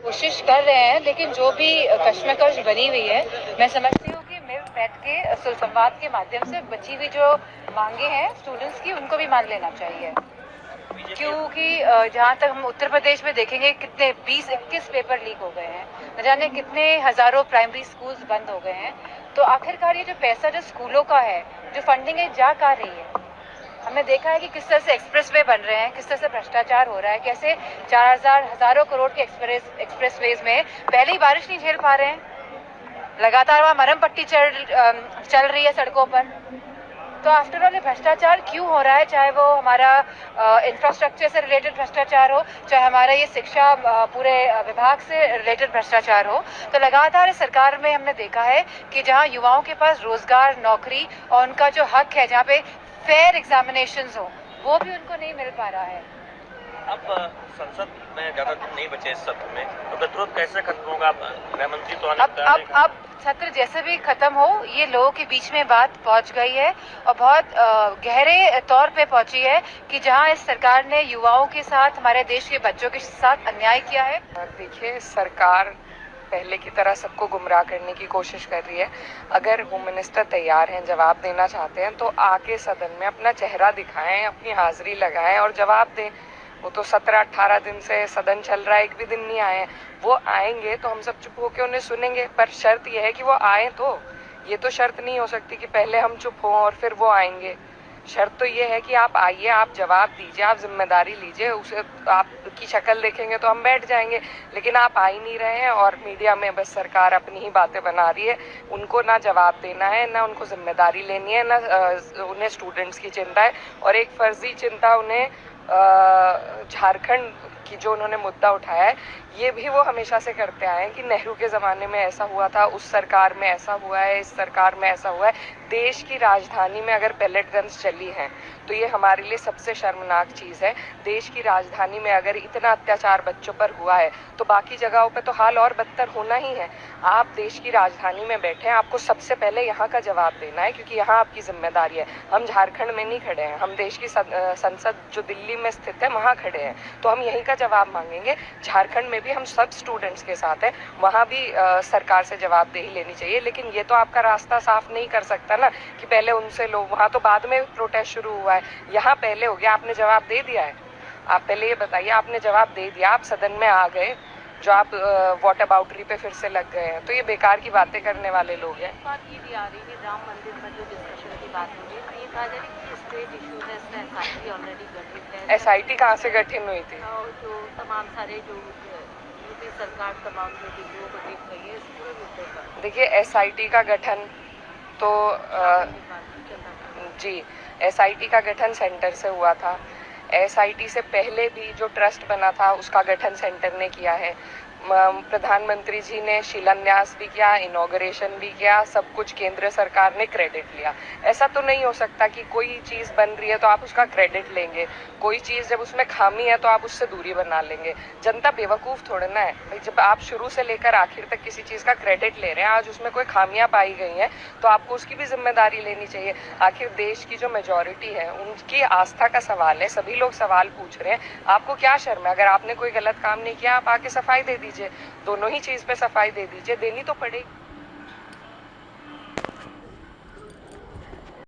कोशिश कर रहे हैं, लेकिन जो भी कश्मकश बनी हुई है, मैं समझती हूँ कि मिल बैठ के संवाद के माध्यम से बची हुई जो मांगे हैं स्टूडेंट्स की, उनको भी मान लेना चाहिए। क्योंकि जहाँ तक हम उत्तर प्रदेश में देखेंगे, कितने 20-21 पेपर लीक हो गए हैं, न जाने कितने हजारों प्राइमरी स्कूल्स बंद हो गए हैं। तो आखिरकार ये जो पैसा जो स्कूलों का है, जो फंडिंग है, जा कहाँ रही है? हमने देखा है कि किस तरह से एक्सप्रेसवे बन रहे हैं, किस तरह से भ्रष्टाचार हो रहा है, कैसे 4000 हजारों करोड़ के एक्सप्रेसवेज में पहले ही बारिश नहीं झेल पा रहे हैं, लगातार वहां मरहम पट्टी चल रही है सड़कों पर। तो आफ्टर ऑल ये भ्रष्टाचार क्यों हो रहा है? चाहे वो हमारा इंफ्रास्ट्रक्चर से रिलेटेड भ्रष्टाचार हो, चाहे हमारा ये शिक्षा पूरे विभाग से रिलेटेड भ्रष्टाचार हो। तो लगातार इस सरकार में हमने देखा है कि जहां युवाओं के पास रोजगार, नौकरी और उनका जो हक है, जहाँ पे फेयर एग्जामिनेशंस हो, वो भी उनको नहीं मिल पा रहा है। अब संसद में ज्यादा दिन नहीं बचे इस सत्र में, तो गतिरोध कैसे खत्म होगा? गृह मंत्री तो अब सत्र जैसे भी खत्म हो, ये लोगों के बीच में बात पहुंच गई है और बहुत गहरे तौर पे पहुंची है कि जहां इस सरकार ने युवाओं के साथ, हमारे देश के बच्चों के साथ अन्याय किया है। देखिए, सरकार पहले की तरह सबको गुमराह करने की कोशिश कर रही है। अगर होम मिनिस्टर तैयार हैं, जवाब देना चाहते हैं, तो आके सदन में अपना चेहरा दिखाएं, अपनी हाजिरी लगाएं और जवाब दें। वो तो 17-18 दिन से सदन चल रहा है, एक भी दिन नहीं आए हैं। वो आएंगे तो हम सब चुप होके उन्हें सुनेंगे, पर शर्त यह है कि वो आए। तो ये तो शर्त नहीं हो सकती कि पहले हम चुप हों और फिर वो आएंगे। शर्त तो ये है कि आप आइए, आप जवाब दीजिए, आप जिम्मेदारी लीजिए। उसे आपकी शक्ल देखेंगे तो हम बैठ जाएंगे, लेकिन आप आ ही नहीं रहे हैं और मीडिया में बस सरकार अपनी ही बातें बना रही है। उनको ना जवाब देना है, ना उनको जिम्मेदारी लेनी है, ना उन्हें स्टूडेंट्स की चिंता है। और एक फर्जी चिंता उन्हें झारखंड की जो उन्होंने मुद्दा उठाया है, ये भी वो हमेशा से करते आए हैं कि नेहरू के ज़माने में ऐसा हुआ था, उस सरकार में ऐसा हुआ है, इस सरकार में ऐसा हुआ है। देश की राजधानी में अगर पैलेट गन्स चली हैं तो ये हमारे लिए सबसे शर्मनाक चीज़ है। देश की राजधानी में अगर इतना अत्याचार बच्चों पर हुआ है तो बाकी जगहों पे तो हाल और बदतर होना ही है। आप देश की राजधानी में बैठे हैं, आपको सबसे पहले यहाँ का जवाब देना है, क्योंकि यहाँ आपकी जिम्मेदारी है। हम झारखंड में नहीं खड़े हैं, हम देश की संसद जो दिल्ली में स्थित है वहाँ खड़े हैं, तो हम यहीं का जवाब मांगेंगे। झारखंड में भी हम सब स्टूडेंट्स के साथ हैं, वहाँ भी सरकार से जवाबदेही लेनी चाहिए। लेकिन ये तो आपका रास्ता साफ नहीं कर सकता ना कि पहले उनसे लो, वहाँ तो बाद में प्रोटेस्ट शुरू हुआ है, यहाँ पहले हो गया। आपने जवाब दे दिया है, आप पहले ये बताइए, आपने जवाब दे दिया, आप सदन में आ गए, जो आप वॉट अबाउटरी पे फिर से लग गए हैं, तो ये बेकार की बातें करने वाले लोग हैं। बात ये भी आ रही है, राम मंदिर पर जो डिस्कशन की बात हो रही है, तो ये कहा जा रहा है कि स्टेट इशू है, इसका SIT ऑलरेडी गठित है। SIT कहाँ से गठित हुई थी? जो तमाम सारे जो यूपी सरकार तमाम जो बिंदुओं को देख रही है इस पूरे मुद्दे पर। देखिए, SIT का गठन तो जी, SIT का गठन सेंटर से हुआ था। SIT से पहले भी जो ट्रस्ट बना था उसका गठन सेंटर ने किया है। प्रधानमंत्री जी ने शिलान्यास भी किया, इनॉग्रेशन भी किया, सब कुछ केंद्र सरकार ने क्रेडिट लिया। ऐसा तो नहीं हो सकता कि कोई चीज़ बन रही है तो आप उसका क्रेडिट लेंगे, कोई चीज़ जब उसमें खामी है तो आप उससे दूरी बना लेंगे। जनता बेवकूफ़ थोड़ा ना है भाई, जब आप शुरू से लेकर आखिर तक किसी चीज़ का क्रेडिट ले रहे हैं, आज उसमें कोई खामियां पाई गई हैं तो आपको उसकी भी जिम्मेदारी लेनी चाहिए। आखिर देश की जो मेजॉरिटी है उनकी आस्था का सवाल है, सभी लोग सवाल पूछ रहे हैं, आपको क्या शर्म है? अगर आपने कोई गलत काम नहीं किया, आप आके सफाई दे दीजिए, दोनों ही चीज़ पे सफाई दे दीजिए, देनी तो पड़ेगी।